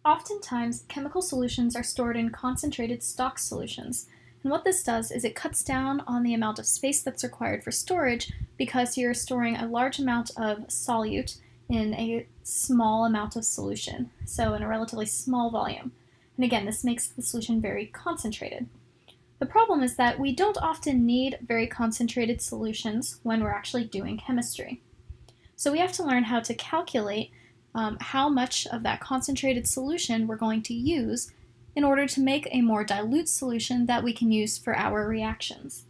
Oftentimes, chemical solutions are stored in concentrated stock solutions, and what this does is it cuts down on the amount of space that's required for storage because you're storing a large amount of solute in a small amount of solution, so in a relatively small volume. And again, this makes the solution very concentrated. The problem is that we don't often need very concentrated solutions when we're actually doing chemistry. So we have to learn how to calculate how much of that concentrated solution we're going to use in order to make a more dilute solution that we can use for our reactions.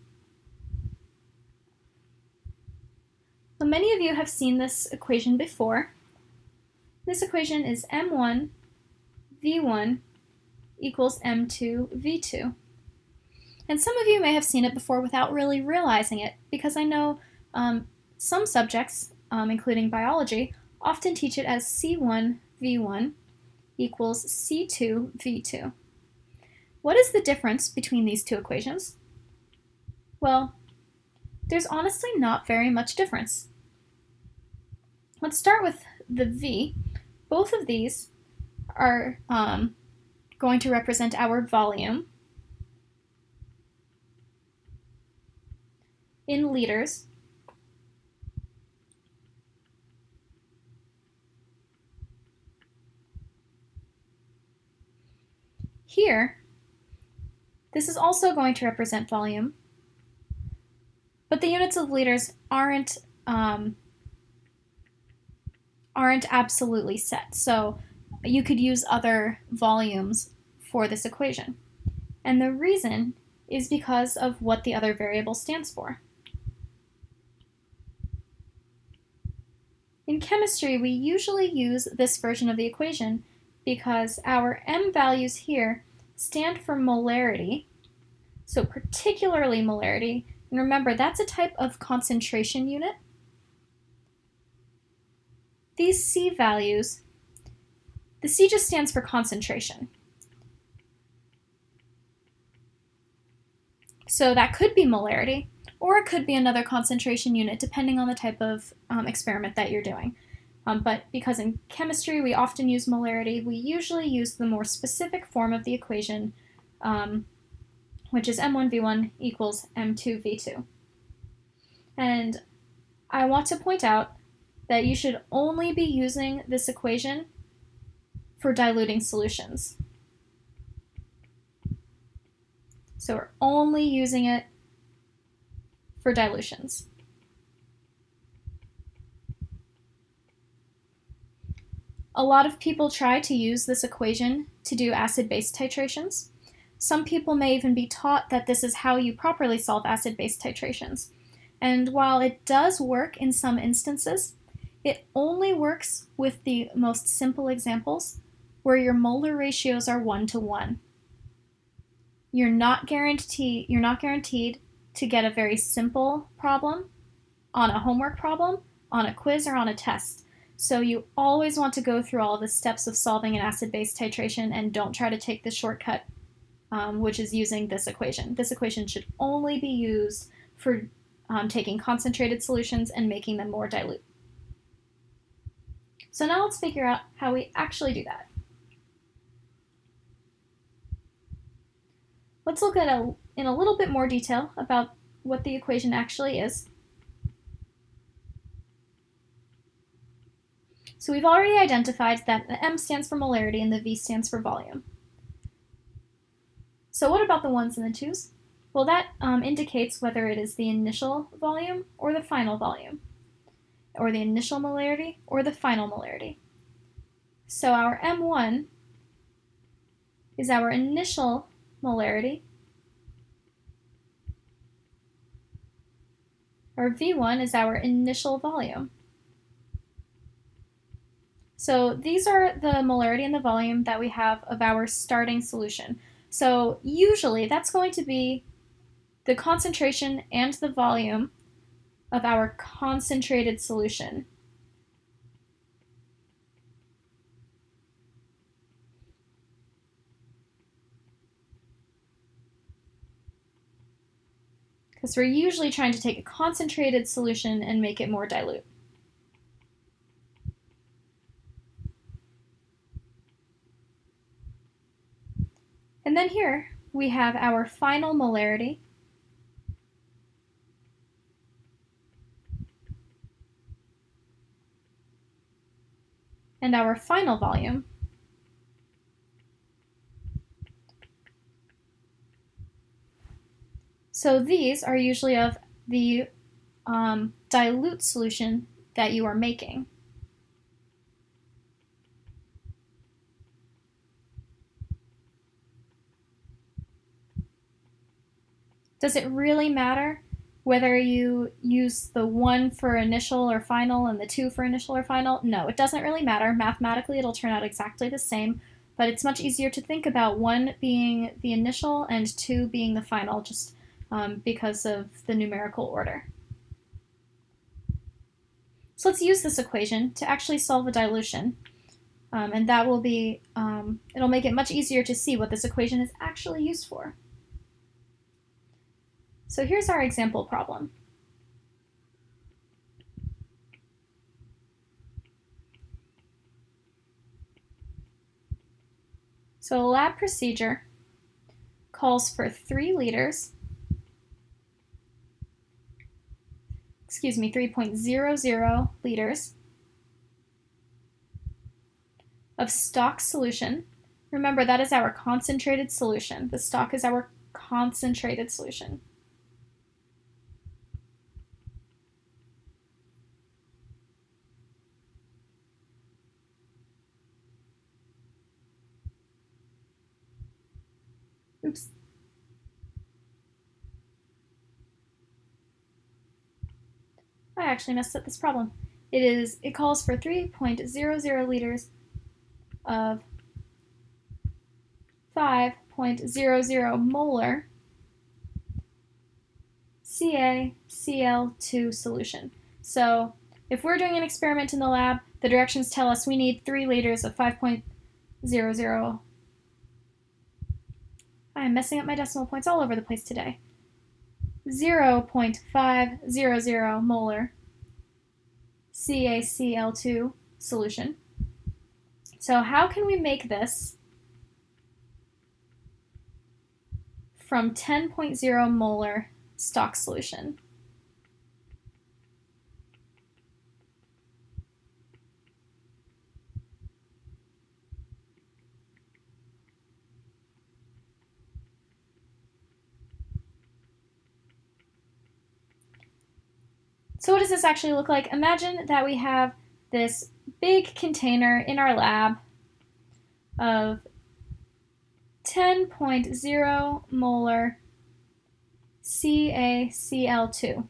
So many of you have seen this equation before. This equation is M1V1 equals M2V2. And some of you may have seen it before without really realizing it, because I know some subjects, including biology, often teach it as C1V1 equals C2V2. What is the difference between these two equations? Well, there's honestly not very much difference. Let's start with the V. Both of these are going to represent our volume in liters. Here, this is also going to represent volume, but the units of liters aren't absolutely set. So you could use other volumes for this equation. And the reason is because of what the other variable stands for. In chemistry, we usually use this version of the equation because our M values here stand for molarity, so particularly molarity, and remember that's a type of concentration unit. These C values, the C just stands for concentration. So that could be molarity, or it could be another concentration unit depending on the type of experiment that you're doing. But because in chemistry we often use molarity, we usually use the more specific form of the equation, which is M1V1 equals M2V2. And I want to point out that you should only be using this equation for diluting solutions. So we're only using it for dilutions. A lot of people try to use this equation to do acid-base titrations. Some people may even be taught that this is how you properly solve acid-base titrations. And while it does work in some instances, it only works with the most simple examples where your molar ratios are 1-to-1. You're not guaranteed to get a very simple problem on a homework problem, on a quiz, or on a test. So you always want to go through all the steps of solving an acid-base titration and don't try to take the shortcut, which is using this equation. This equation should only be used for taking concentrated solutions and making them more dilute. So now let's figure out how we actually do that. Let's look at in a little bit more detail about what the equation actually is. So we've already identified that the M stands for molarity and the V stands for volume. So what about the 1s and the 2s? Well, that indicates whether it is the initial volume or the final volume, or the initial molarity or the final molarity. So our M1 is our initial molarity. Our V1 is our initial volume. So these are the molarity and the volume that we have of our starting solution. So usually that's going to be the concentration and the volume of our concentrated solution. Because we're usually trying to take a concentrated solution and make it more dilute. And then here we have our final molarity, and our final volume. So these are usually of the dilute solution that you are making. Does it really matter whether you use the 1 for initial or final and the 2 for initial or final? No, it doesn't really matter. Mathematically, it'll turn out exactly the same, but it's much easier to think about 1 being the initial and 2 being the final, just because of the numerical order. So let's use this equation to actually solve a dilution. And that will be, it'll make it much easier to see what this equation is actually used for. So here's our example problem. So a lab procedure calls for 3.00 liters of stock solution. Remember, that is our concentrated solution. The stock is our concentrated solution. Oops. I actually messed up this problem. It calls for 3.00 liters of 5.00 molar CaCl2 solution. So if we're doing an experiment in the lab, the directions tell us we need 3 liters of 5.00. I'm messing up my decimal points all over the place today. 0.500 molar CaCl2 solution. So how can we make this from 10.0 molar stock solution? So what does this actually look like? Imagine that we have this big container in our lab of 10.0 molar CaCl2.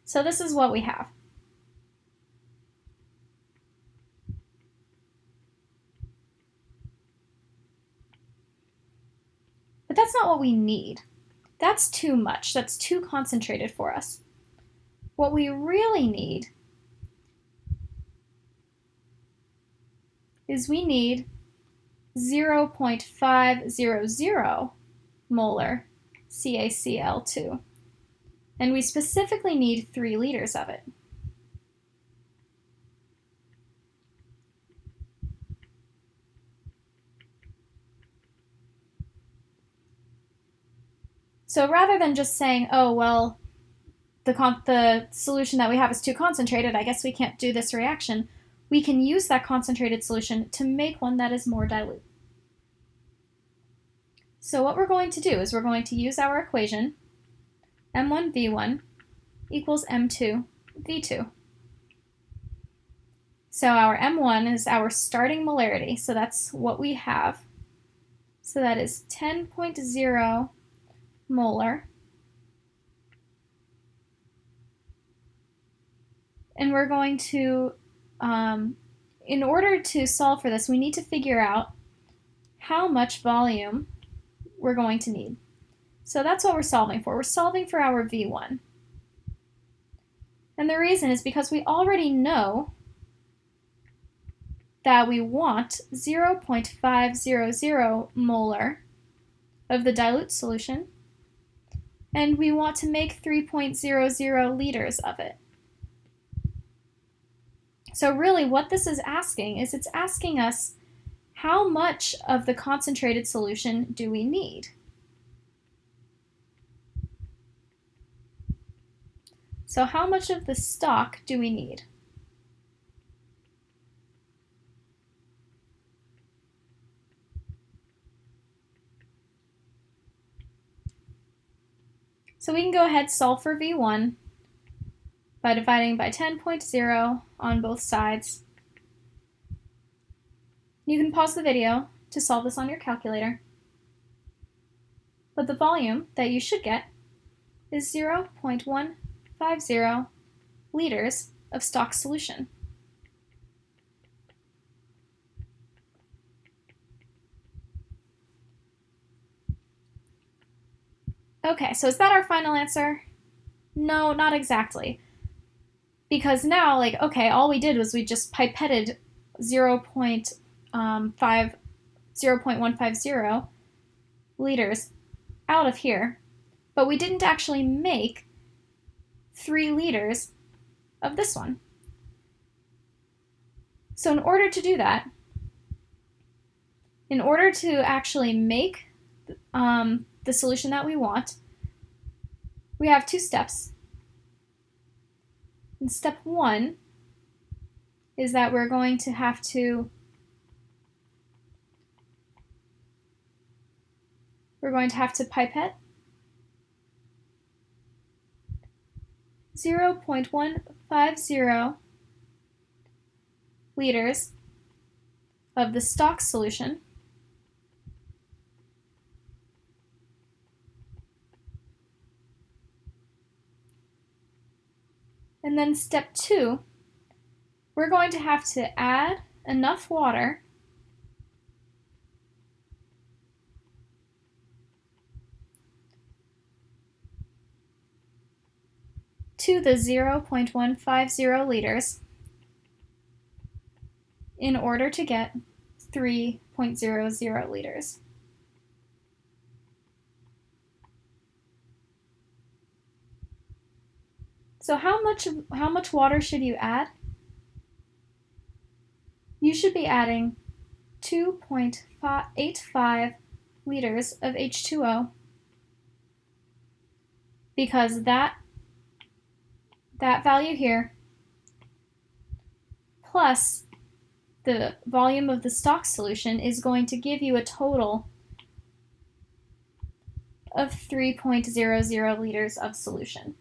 So this is what we have. But that's not what we need. That's too much. That's too concentrated for us. What we really need is we need 0.500 molar CaCl2. And we specifically need 3 liters of it. So rather than just saying, oh, well, the solution that we have is too concentrated, I guess we can't do this reaction, we can use that concentrated solution to make one that is more dilute. So what we're going to do is we're going to use our equation, M1V1 equals M2V2. So our M1 is our starting molarity, so that's what we have. So that is 10.0 molar. And we're going to, in order to solve for this, we need to figure out how much volume we're going to need. So that's what we're solving for. We're solving for our V1. And the reason is because we already know that we want 0.500 molar of the dilute solution, and we want to make 3.00 liters of it. So really what this is asking is it's asking us how much of the concentrated solution do we need? So how much of the stock do we need? So we can go ahead and solve for V1 by dividing by 10.0 on both sides. You can pause the video to solve this on your calculator. But the volume that you should get is 0.150 liters of stock solution. Okay, so is that our final answer? No, not exactly. Because now, okay, all we did was we just pipetted 0.150 liters out of here, but we didn't actually make 3 liters of this one. So in order to do that, in order to actually make the solution that we want, we have 2 steps. And step 1 is that we're going to have to pipette 0.150 liters of the stock solution and then step 2, we're going to have to add enough water to the 0.150 liters in order to get 3.00 liters. So how much water should you add? You should be adding 2.85 liters of H2O, because that value here plus the volume of the stock solution is going to give you a total of 3.00 liters of solution.